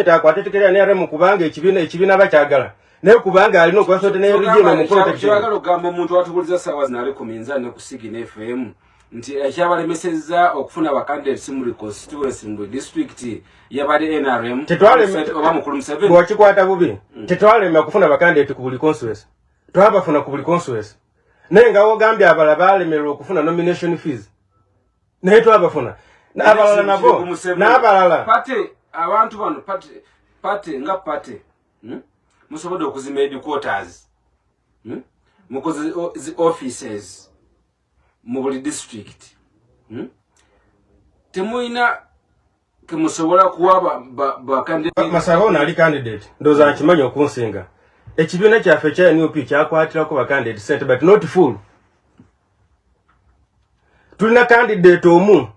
Takwatetekera ne aremu kubanga ekibina bakyagala. Ne kubanga alino kwasote ne regime mu protection. Kyagala ogamba omuntu atubuliza sawa zinali ku minzani ne kusigi ne FM. Nti ekyabalemeseza okufuna bacandidates mu constituency mu district yabade NRM oba mukulu Museveni wakikwata bubi tetwalema kufuna bacandidates ku buli constituency twabafuna ku buli constituency nenga ogambye abala balemerwa okufuna nomination fees naye twabafuna n'abalala nabo n'abalala pate abantu bano pate nga pate musobodde okuzimba headquarters mukoze offices mu buli district temuina kemusobola kuwa ba candidate Masabona ali candidate ndoza nkimanyi okunsinga ekibiina kyaffe kya NUP kyakwatirako ba candidate set but not full tulina candidate omu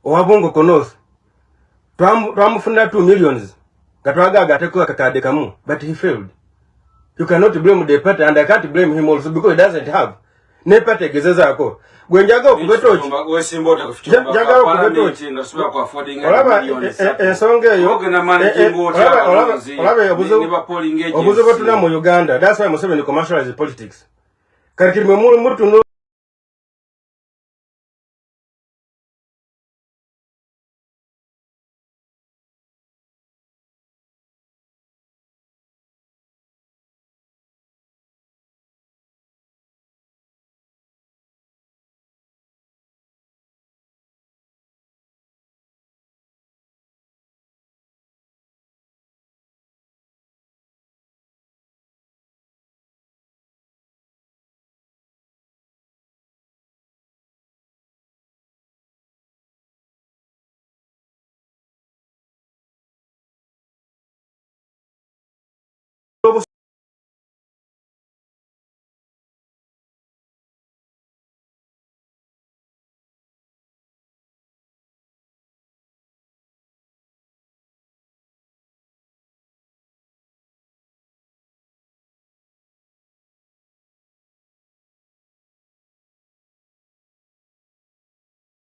owa Bongoko North twamufuna 2 millions katwagaga ateko akakade kamu but he failed. You cannot blame the party and I can't blame him also because he doesn't have ne party gezezaako gwenjaga okubetochi wesimbote kufichumba jaga okubetochi ngasuba kwa affording ensonga eyo ogena managing obuzo botuna mu Uganda. That's why Museveni commercialize politics kati mwe muri